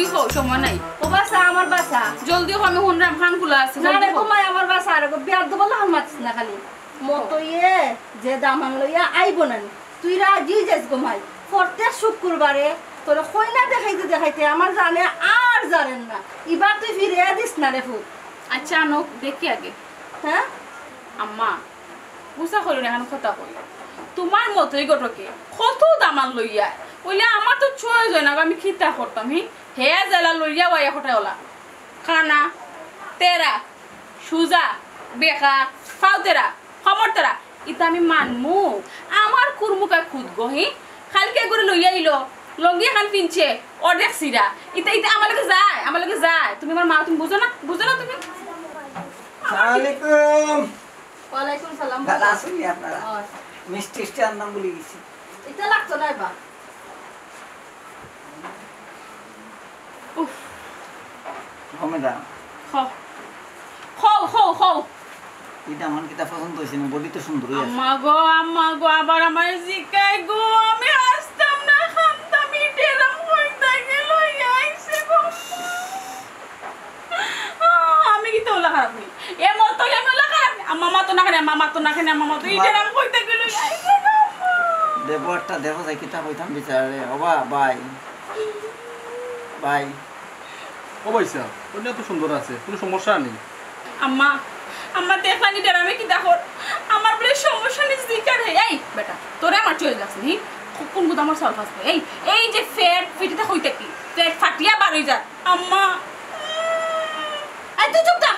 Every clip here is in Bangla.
জলদি হও সময় নাই ও বাসা আমার বাসা জলদি হও আমি হুনরাম খান খোলা আছে না রে ঘুমাই আমার বাসা আর বিয়ার দেব লাল মাছ না খালি মতো ইয়ে যে দামান লইয়া আইব না তুই রাজি যাস ঘুমাই প্রত্যেক শুক্রবারে তোর কইনা দেখাইতে দেখাইতে আমার জানে আর জানেন না এবার তুই ফিরে দিস না রে ফুল আচ্ছা নক দেখি আগে হ্যাঁ আম্মা বুঝা করি না এখন কথা কই তোমার মতোই গটকে কত দামান লইয়া বলে আমার তো ছয় যায় না আমি খিতা করতাম হে জেলা লইয়া ওয়া হঠাৎ ওলা খানা তেরা সুজা বেকা ফাউতেরা খমরতেরা ইতা আমি মানমু আমার কুরমুকা খুদ গহি খালকে করে লইয়া আইলো লঙ্গি খান পিনছে অর্ধেক সিরা ইতা ইতা আমার লগে যায় তুমি আমার মা তুমি বুঝো না তুমি আসসালামু আলাইকুম ওয়ালাইকুম সালাম ভালো আছেন আপনারা মিষ্টি স্টার নাম বলে গেছি এটা লাগতো না বা উফ হমেদা খাও এটা আমার কিতা পছন্দ হয়েছে না বডি তো সুন্দরই আছে আম্মা গো আবার আমার জিকাই গো আমি আসতাম না খান্তাম ইটেরাম হইতা গেল আইছে গো আমি কি তো ওলা খারাপ এ মত আমি ওলা খারাপ আম্মা মা তো না খানে আম্মা তো ইটেরাম হইতা গেল আইছে গো দেবরটা দেখো যাই কিতা কইতাম বিচারে ওবা বাই ও ভাইসা ওটা তো সুন্দর আছে কোনো সমস্যা নেই আম্মা দেখলানি ডেরামে কি দেখো আমার বলে সমস্যা নেই জিকার হে এই বেটা তোরে আমার চলে যাচ্ছে নি কোন গুদ আমার সলভ আসবে এই যে ফিটিতে হইতে কি পেট ফাটিয়া বার হই যা আম্মা এই তুই চুপ থাক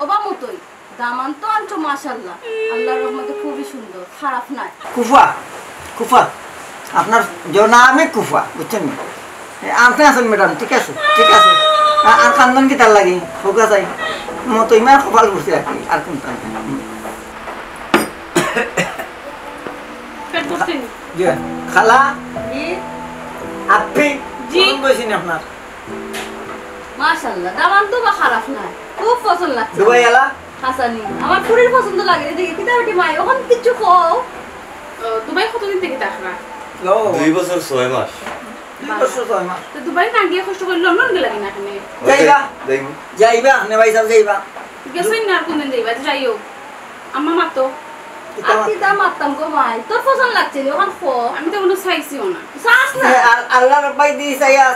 ওবা মতই দামান তো আনছো মাশাআল্লাহ আল্লাহর রহমতে খুবই সুন্দর খারাপ না কুফা আপনার নামে কুফা বুঝছেন আপনি আছেন ম্যাডাম ঠিক আছে আর কান্দন কি তার লাগে হোকা চাই মতো ইমান কপাল করছে আর কি আর কোনটা খালা আপনি জি বলছেন আপনার মাশাআল্লাহ দামান তো বা খারাপ না খুব পছন্দ লাগছে দুবাই এলা হাসানি আমার পুরির পছন্দ লাগে দেখি কিটা বেটি মাই ওখান কিছু খাও দুবাই কতদিন থেকে দেখরা 2 বছর 6 মাস তো দুবাই না গিয়ে কষ্ট করে লন্ডন গেলা কিনা তুমি যাইবা নে ভাই সব যাইবা গেছই না কোন দিন যাইবা যাইও আম্মা মাতো আতি দা মাততাম গো ভাই তোর পছন্দ লাগছে নি ওখান খো আমি তো কোনো চাইছিও না সাস না আল্লাহ রব্বাই দি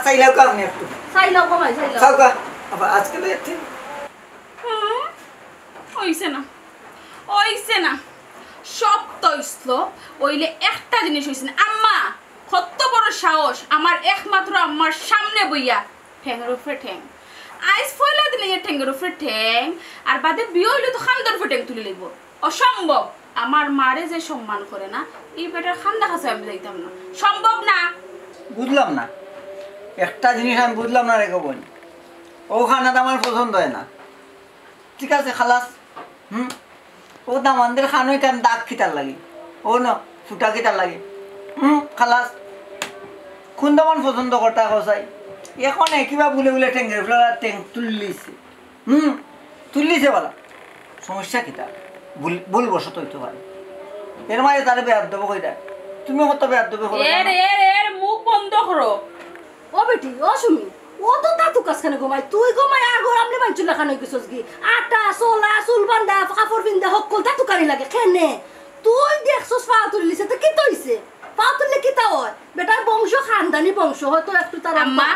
চাইলাও কাম নে একটু চাইলাও গো ভাই চাইলাও খাও কা আবার আজকে তো একদিন ওইছে না সব তো ইসলো ওইলে একটা জিনিস হইছে না আম্মা কত বড় সাহস আমার একমাত্র আমার সামনে বইয়া ঠ্যাঙের উপরে ঠ্যাং আইস ফয়লা দিলে ঠ্যাঙের উপরে ঠ্যাং আর বাদে বিয়ে হইলে তো খান্দার উপরে ঠ্যাং তুলে লিখবো অসম্ভব আমার মারে যে সম্মান করে না এই বেটার খান্দা কাছে আমি যাইতাম না সম্ভব না বুঝলাম না একটা জিনিস আমি বুঝলাম না রেখে বোন ও খানাটা আমার পছন্দ হয় না ঠিক আছে খালাস ও দামানদের খানোই কেন দাগ খিতার লাগে ও না ফুটা খিতার লাগে খালাস কোন দামান পছন্দ করতা কসাই এখন কিবা বলে ঠেঙ্গের ফেলা ঠেং তুললিছে বলা সমস্যা কিতা ভুল বসত হইতে পারে এর মাঝে তারে বেয়াদ দেবো কইরা তুমি কত বেয়াদ দেবে এর মুখ বন্ধ করো ও বেটি ও সুমি ও তো দাতু কাছখানে ঘুমাই তুই ঘুমাই আর ঘর আমলে মানছুল খানে কইছস কি আটা সোলা সুলবান্দা কাপড় বিন্দা হকল দাতু কারি লাগে কেনে তুই দেখছস পা তুলিছে তো কি তইছে পা তুললে কি তা হয় বেটার বংশ খানদানি বংশ হয়তো একটু তার আম্মা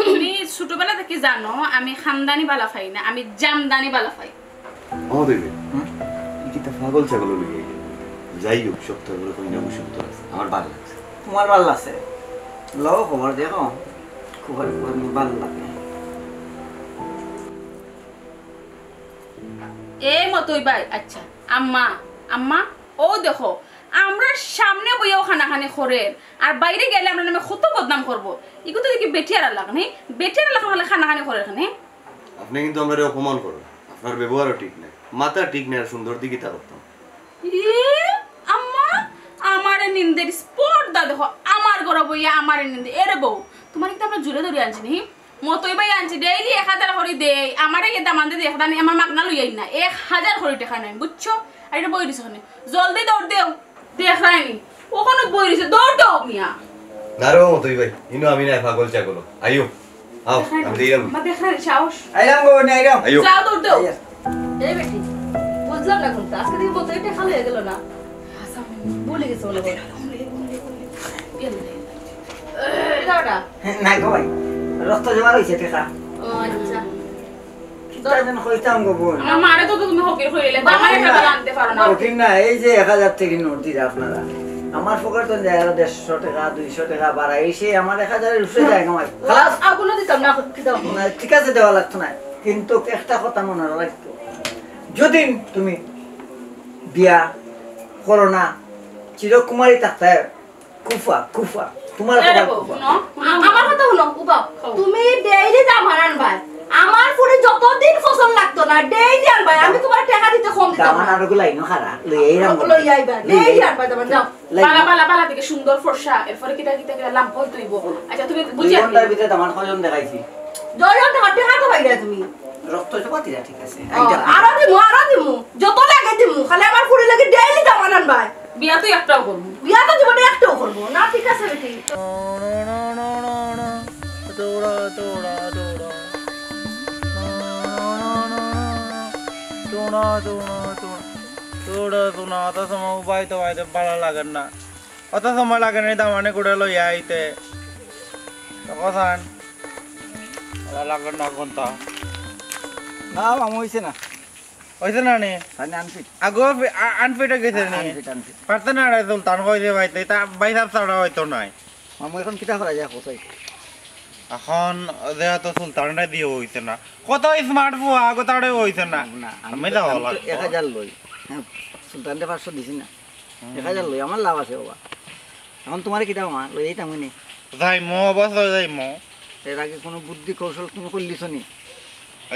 তুমি ছোটবেলা থেকে জানো আমি খানদানি বালা পাই না আমি জামদানি বালা পাই ও দেবে কি তা পাগল ছাগল লইয়ে যাই হোক সপ্তাহ করে কই না সপ্তাহ আছে আমার ভালো লাগছে তোমার ভালো লাগছে লও খবর দেখো খুব ভালো লাগে এই মতই ভাই আচ্ছা আম্মা ও দেখো আমরা সামনে বইয়াও খানাখানি করেন আর বাইরে গেলে আমরা নামে কত বদনাম করবো এগুলো তো দেখি বেটিয়ার লাগে বেটিয়ার লাগে খানাখানি করে এখানে আপনি কিন্তু আমরা অপমান করেন আপনার ব্যবহারও ঠিক নাই মাথা ঠিক নাই আর সুন্দর দিকে তা করতাম আম্মা আমারে নিন্দের স্পট দা দেখো আমার গড় বইয়া আমারে নিন্দে এরে বউ তোমার কি আমরা জুড়ে ধরে আনছি নি মতই ভাই আনছি ডেইলি 1000 করে দেই আমারে এ দামান দিয়ে দেখা দানি আমার মাগনা লইয়াই না 1000 করে টাকা নাই বুঝছো আর এটা বই দিছ জলদি দৌড় দেও দেখ রাইনি ওখানে বই দিছে দৌড় দাও মিয়া নারো মতই ভাই ইনো আমি না পাগল ছাগল আইও আও আমি দিলাম মা দেখা সাহস আইলাম গো নে আইলাম আইও যাও দৌড় দাও এই বেটি বুঝলাম না কোনটা আজকে দিন মতো এটা খালি হয়ে গেল না ভুলে গেছে বলে দাওটা না গো ভাই রক্ত জমা রইছে টেকা ও আচ্ছা কিটা যেন কইতাম গো বোন আমার মারে তো তুমি হকির কইলে আমার একটা আনতে পারো না ওকিন না এই যে 1000 টাকা নোট দিরা আপনারা আমার পকেট তো যায় 150 টাকা 200 টাকা বাড়াই এসে আমার 1000 এর উপরে যায় আমার খালাস আগুন দিতাম না কি দাও না ঠিক আছে দেওয়া লাগতো না কিন্তু একটা কথা মনে রাখতো যদি তুমি বিয়া করো না চিরকুমারী থাকতে কুফা কুফা তোমার কথা কুফা আমার কথা শুনো উবা তুমি ডেইলি দাম হারান ভাই আমার পুরি যতদিন ফসল লাগতো না ডেইলি আর ভাই আমি তোমার টাকা দিতে কম দিতাম দামান আর গুলো আইনো খারা লই আইরাম লই আইবা ডেইলি আর ভাই দাম যাও পালা পালা পালা থেকে সুন্দর ফর্সা এরপরে কিটা কিটা কিটা লাম্প হই তুইব আচ্ছা তুমি বুঝিয়া ঘন্টার ভিতরে দামান কয়জন দেখাইছি জয়ন টাকা তো ভাই তুমি রক্ত জমাতিরা ঠিক আছে আরো দিমু যত লাগে দিমু খালি আমার পুরি লাগে ডেইলি দাম আনান ভাই বিয়া তো একটাও করব বিয়া তো জীবনে একটাও করব না ঠিক আছে বেটি দৌড়া দৌড়া দৌড়া দৌড়া দৌড়া দৌড়া দৌড়া অত সময় উপায় তো বাইতে ভালো লাগে না অত সময় লাগে না দামানে করে লই আইতে কসান ভালো লাগে না কোনটা না মামু হইছে না হইছে না নি মানে আনফিট আগো আনফিটে গেছে নি আনফিট পারতে না রে সুলতান কইছে বাইতে তা বাইসাব ছাড়া হয়তো নাই মামু এখন কিটা করা যায় কোথায় এখন যেহেতু সুলতানটা দিয়ে হইছে না কত স্মার্ট ফোন আগো তাড়ে হইছে না আমি যাও লাগবে 1000 লই হ্যাঁ সুলতানরে 500 দিছি না 1000 লই আমার লাভ আছে বাবা এখন তোমারে কিটা মা লই এইটা মনে যাই মো অবশ্য যাই মো এর আগে কোনো বুদ্ধি কৌশল তুমি করলিছ নি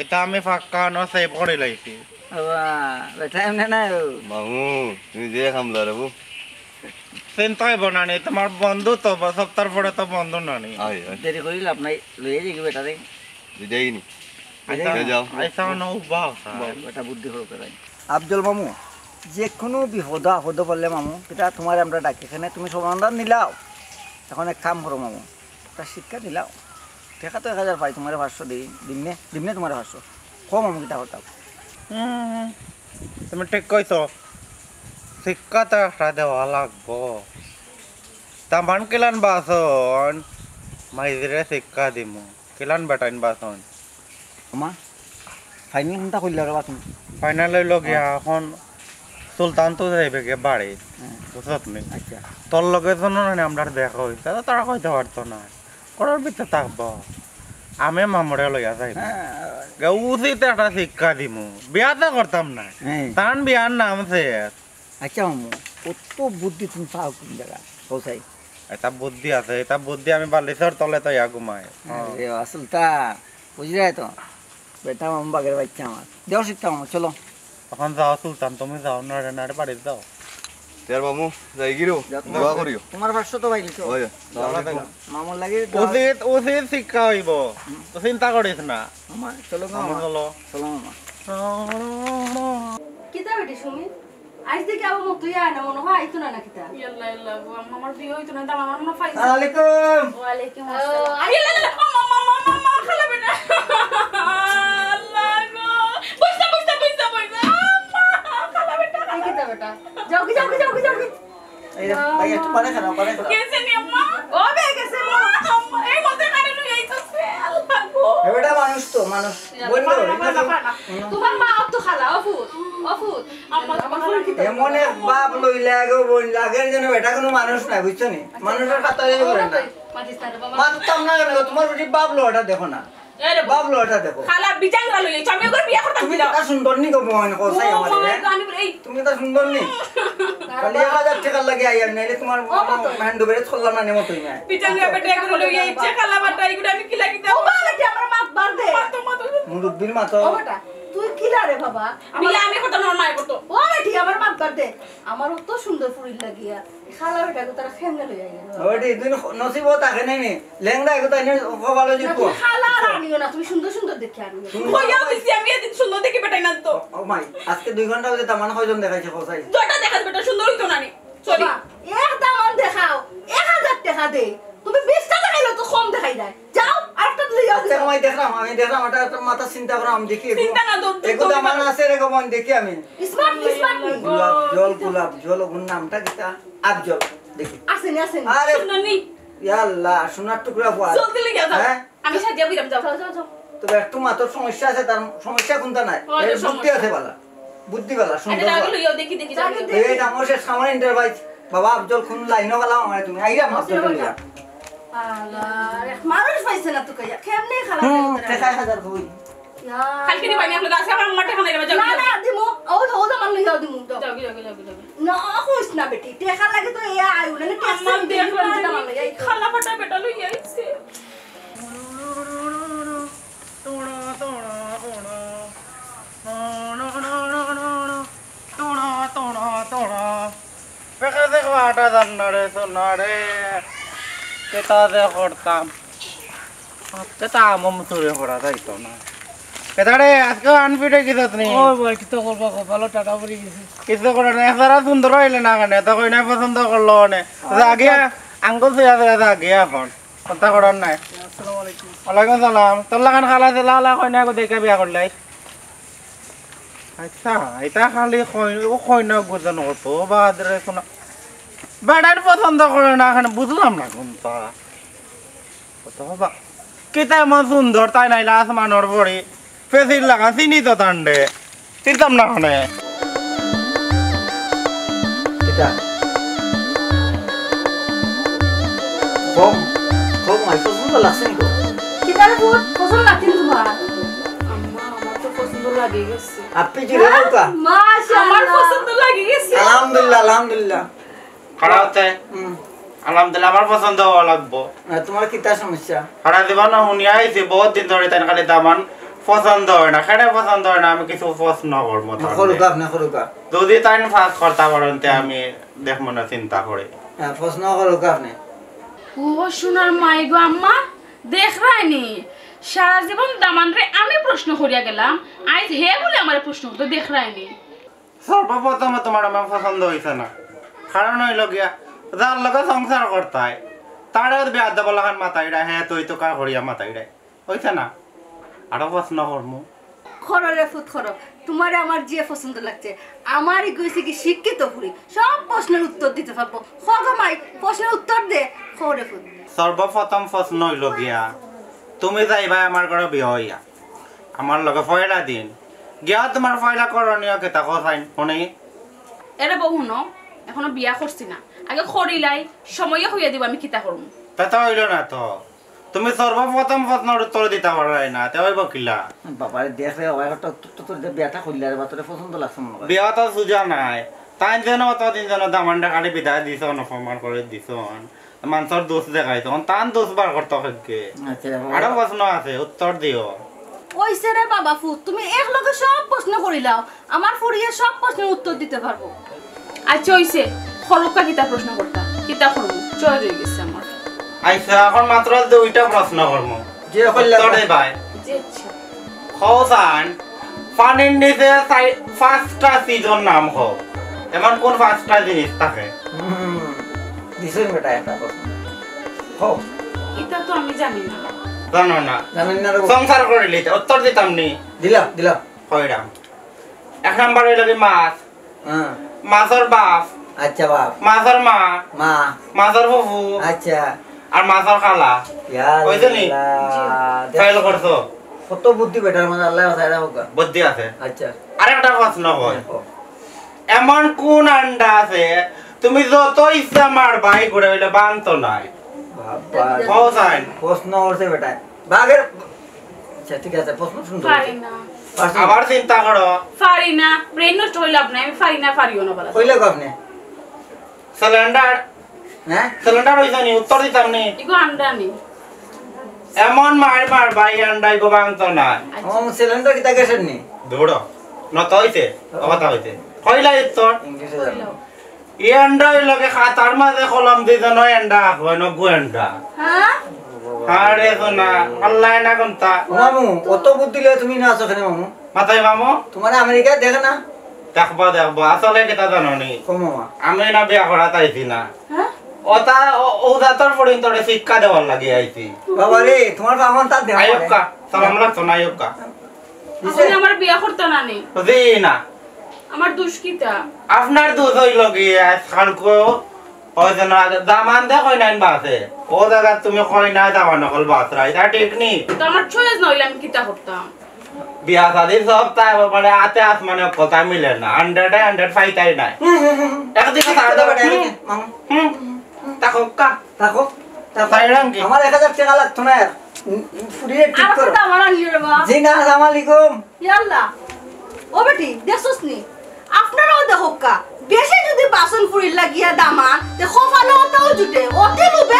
এটা আমি ফাঁকা নসে পড়ে লাইছি বাবা বেটা এমনে না মামু তুমি যে খামলা রে বউ চিন্তাই বনানি তোমার বন্ধু তো সপ্তাহ পরে তো বন্ধু নানি আয় আয় দেরি করি লাভ নাই লই যাই বেটা রে যাইনি যাও আইসা না উবা বেটা বুদ্ধি করতে পারি আফজল মামু যে কোনো বিপদ আপদ বললে মামু এটা তোমার আমরা ডাকি এখানে তুমি সমাধান নিলাও এখন এক কাম করো মামু তা শিক্ষা নিলাও টাকা তো 1000 পাই তোমার 500 দিই দিমনে তোমার 500 কম মামু কিটা হতাম তুমি ঠিক কইছো শিক্ষা তো একটা দেওয়া লাগবো তামান কিলান বাসন মাইজরে শিক্ষা দিমু কিলান বেটাইন বাসন আমা ফাইনাল কোনটা কইলা রে বাসন ফাইনাল হইল গিয়া এখন সুলতান তো যাইবে গে বাড়ি বুঝত নি আচ্ছা তোর লগে জন্য না আমরা দেখা হইছে তারা কইতে পারতো না করার ভিতরে থাকবো আমি মামরে লইয়া যাইব উচিত একটা শিক্ষা দিমু বিয়াতে করতাম না তান বিয়ার নাম সে আচ্ছা মামু কত বুদ্ধি তুমি পাও কোন জায়গা কোথায় এটা বুদ্ধি আছে এটা বুদ্ধি আমি বালিশের তলে তো ইয়া ঘুমাই সুলতান বুঝলে তো বেটা মামু বাগের বাচ্চা আমার দেও শিক্ষা মামু চলো এখন যাও সুলতান তুমি যাও নাড়ে নাড়ে বাড়ি যাও তের মামু যাই গিরো দোয়া করিও তোমার 500 তো পাইলিছো ওই মামুর লাগি উচিত শিক্ষা হইব তো চিন্তা করিস না মামা চলো মামা চলো চলো মামা কিতা বেটি সুমি আজ থেকে আবার মতই আয় না মনে হয় আইতো না কিতা ইয়াল্লা ইয়াল্লা গো আমার বিয়ে হইতো না দাম আমার মনে ফাইছে আলাইকুম ওয়া আলাইকুম আসসালাম ইয়াল্লা মামা খালা বেটা আল্লাহ গো বইসা খালা বেটা কিতা বেটা যাও কি এই ভাই একটু পরে খাও কেসে নি আম্মা ও বে গেছে আম্মা এই মতে কানে লই আইছছে আল্লাহ গো এবারে মানুষ তো মানুষ বন্ধ তোমার মা তো খালা অফুত আম্মা আমার ফুল কি এমন এক বাপ লইলা গো বোন লাগের জন্য এটা কোনো মানুষ না বুঝছো নি মানুষের খাতারে করে না মাটিস্তারে বাবা মানতাম না কেন তোমার বেটি বাপ লোটা দেখো না আরে বাপ লোটা দেখো খালা বিচাঙ্গা লই আইছ আমি ওর বিয়া করতাম তুমি তা সুন্দর নি গো বোন কোসাই আমার আমি এই তুমি তা সুন্দর নি খালি 1000 টাকা লাগে আইয়ার নাইলে তোমার হ্যান্ড ওভারে চললাম না নেমো তুমি বিচাঙ্গা বেটা এগুলো লই আইছে খালা বাটা এগুলো আমি কি লাগি দাও ও বাবা বেটি আমার মাত বার দে মুরব্বির মাতো ও বেটা তুই কিলা রে বাবা বিয়া আমি করতাম না মাই করতো ও বেটি আমার মাত বার দে আমার তো সুন্দর ফুরিল লাগিয়া খালা বেটা গো তারা খেমনে লই আইলো ওটি তুই নসিব থাকে নাই নি লেংড়া এগুতা নি ভালো জিতবো খালা রানিও না তুমি সুন্দর দেখে আনিও কইয়া দিছি আমি এদিন সুন্দর দেখি বেটাই না তো ও মাই আজকে 2 ঘন্টা হইছে তামান কয়জন দেখাইছে কোসাই জয়টা দেখা বেটা সুন্দর হইতো না নি সরি এক দামান দেখাও 1000 টাকা দে তুমি 20 টাকা খাইলো তো কম দেখাই দেয় যাও আরেকটা লই যাও দেখলাম আমি দেখলাম এটা একটা মাথা চিন্তা করা আমি দেখি চিন্তা না দৌড় এগুলো আমার আছে রে গো মন দেখি আমি স্মার্ট গোলাপ জল ওর নামটা কিটা আফজল দেখি আসেন আরে শুনানি ইয়া আল্লাহ সোনার টুকরা পাওয়া জলদি লেগে যাও হ্যাঁ আমি সাজিয়া বিরাম যাও যাও তবে একটু মাত্র সমস্যা আছে তার সমস্যা কোনটা নাই ওই যে এর বুদ্ধি আছে বালা বুদ্ধি বালা আরে সুন্দর আগে বালা। লইও দেখি দেখি এই নামও সে সামনে ইন্টারভাইজ বাবা আফজল কোন লাইনও গেলাম আমার তুমি আইরা আফজল লিয়া আল্লাহ মানুষ পাইছে না তো কইয়া কেমনে খালা টাকা হাজার কই কালকে দিবানি আপনি গাছে আমার মাঠে খানা যাও যাও না না দিমু ও দামান লইয়া দিমু তো যাও না কইস না বেটি টেকা লাগে তো এ আইউ না টেকা আমার দেখ দামান লইয়া খানা ফাটা বেটা লই আইছে করতাম কেতা আমম চুরি করা যাইতো না কেতারে আজকে আনফিটে কিছু নেই তো করবা ভালো টাকা পড়ে গেছে কিছু করে না একসারা সুন্দর হইলে না কেন তো কই না পছন্দ করলো নে আগে আঙ্গুল সুয়া আছে আগে এখন কথা করার নাই আসসালামু আলাইকুম ওয়ালাইকুম সালাম তোর লাগান খালা আছে লালা কই না দেখে বিয়া করলাই আচ্ছা এটা খালি কই না বুঝানো কত বাদরে শোনা বেড়ার পছন্দ করে না এখানে বুঝলাম না কোনটা কত বাবা কেতা এমন সুন্দর তাই নাইলা আসমানোর পরে ফেসির লাগা চিনি তো তান্ডে চিনতাম না ওখানে এটা কম কম আই পছন্দ লাগছে নি গো কি তারে বহুত পছন্দ লাগছিল তোমার আম্মা আমার তো পছন্দ লাগে গেছে আপনি কি রে কা মাশাআল্লাহ আমার পছন্দ লাগে গেছে আলহামদুলিল্লাহ খারাপ হচ্ছে আলহামদুলিল্লাহ আমার পছন্দ হওয়া লাগবো তোমার কিতা সমস্যা সারা জীবন শুনিয়া আইছি বহুত দিন ধরে তাই খালি তামান পছন্দ হয় না খেটে পছন্দ হয় না আমি কিছু প্রশ্ন করবো করুকা যদি তাই ফাঁস করতে পারেন তে আমি দেখবো না চিন্তা করে হ্যাঁ প্রশ্ন করুকা আপনি ও সোনার মাই গো আম্মা দেখ রাইনি সারা জীবন দামান রে আমি প্রশ্ন করিয়া গেলাম আজ হে বলে আমার প্রশ্ন করতে দেখ রাইনি সর্বপ্রথমে তোমার আমার পছন্দ হয়েছে না কারণ হইল গিয়া যার লগে সংসার করতে তারে বিয়া দেব লাগান মাথাইরা হ্যাঁ তুই তো কার করিয়া মাথাইরাই হয়েছে না আরো প্রশ্ন করমু খরো রে ফুট খরো তোমার আমার যে পছন্দ লাগছে আমারই কইছে কি শিক্ষিত পুরি সব প্রশ্নের উত্তর দিতে পারবো খগমাই প্রশ্নের উত্তর দে খরে ফুট সর্বপ্রথম প্রশ্ন হইল গিয়া তুমি যাইবা আমার ঘরে বিয়া হইয়া আমার লগে পয়লা দিন গিয়া তোমার পয়লা করণীয় কেতা কথাই শুনি এরে বহু ন এখনো বিয়া করছি না আগে খরিলাই সময়ে হইয়া দিব আমি কিতা করবো তা হইল না তো তুমি সর্বপ্রথম প্রশ্নের উত্তর দিতে পারাই না তে হইব কিলা বাবারে দেখলে ওই একটা তোর যে বিয়াটা কইলা রে বাতরে পছন্দ লাগছে মনে হয় বিয়া তো সুজা নাই তাই যেন অতদিন যেন দামানটা কালি বিদায় দিছ অপমান করে দিছ মানুষের দোষ দেখাই তখন তান দোষ বার করতে হবে আচ্ছা আরো প্রশ্ন আছে উত্তর দিও ওইছে রে বাবা ফুট তুমি এক লগে সব প্রশ্ন করিলাও আমার ফুরিয়ে সব প্রশ্নের উত্তর দিতে পারবো আচ্ছা হইছে খরকা কিতা প্রশ্ন করতা কিতা করবো চয় রয়ে গেছে আমার আচ্ছা এখন মাত্র দুইটা প্রশ্ন করব যে কইলা উত্তরে ভাই যে ইচ্ছা খোসান পানির নিচে পাঁচটা সিজন নাম হোক এমন কোন পাঁচটা জিনিস থাকে দিছেন বেটা একটা প্রশ্ন হো এটা তো আমি জানি না জানো না জানেন না রে সংসার করে লিতে উত্তর দিতাম নি দিলা কইরাম এক নাম্বার হইল কি মাছ হ্যাঁ মাছের বাপ আচ্ছা বাপ মাছের মা মা মাছের ফুফু আচ্ছা আর মাছের খালা ওইতো নি ফাইল করছো কত বুদ্ধি বেটার মধ্যে আল্লাহ সাইরা হোক বুদ্ধি আছে আচ্ছা আরেকটা প্রশ্ন কই এমন কোন আন্ডা আছে তুমি যত ইচ্ছা মারবা এই ঘুরে হইলে বানতো নাই বাবা খোসান প্রশ্ন করছে বেটা বাগের আচ্ছা ঠিক আছে প্রশ্ন শুনতে পারি না আবার চিন্তা করো পারি না ব্রেন নষ্ট হইল আপনি আমি পারি না পারিও না বলা কইলে আপনি সিলিন্ডার হ্যাঁ সিলিন্ডার হইছে নি উত্তর দিতাম নি ইগো আন্ডা নি এমন মার ভাই আন্ডাই গো বানতো নাই ও সিলিন্ডার কিটা গেছেন নি দৌড় নত হইছে কথা হইছে কইলা উত্তর ইংলিশে জানো ই আন্ডা লগে খাতার মাঝে কলম দিতে নয় আন্ডা হয় নগু আন্ডা হ্যাঁ আরে সোনা আল্লাহ না কোনটা মামু অত বুদ্ধি লয়ে তুমি না আছো কেন মামু মাথায় মামু তোমার আমেরিকা দেখে না দেখবো আসলে কেটা জানো নি কো মামা আমি না বিয়া করা তাইছি না হ্যাঁ ওটা ও দাতর পর্যন্ত শিক্ষা দেওয়ার লাগে আইছি বাবা রে তোমার বাবা তার দেওয়া আয়ুকা সালাম লাগতো না ইয়োকা আপনি আমার বিয়া করতে না নি জি না আমার দোষ কিটা আপনার দুধ হইল গিয়ে আজকালকো ওই জন্য দামান দে কই নাই বাসে ও জায়গা তুমি কই নাই দামান নকল বাসরা এটা ঠিক নি তো আমার চয়েস নইলে আমি কিটা করতাম বিয়া শাদি সব তাই মানে আতে আসমানে কথা মিলে না 100 ফাইতাই নাই একদিকে তার দাও তাকো কা থাকো তাইরাম কি আমার 1000 টাকা লাগতো না ফুরিয়ে ঠিক আর করো কথা আমার আনলি রে মা জি না আসসালামু আলাইকুম ইয়াল্লা ও বেটি দেখছস নি আপনারাও দেখো কা বেশি যদি বাসন ফুরির লাগিয়া দামান তে খফানো তাও জুটে অতি লোভে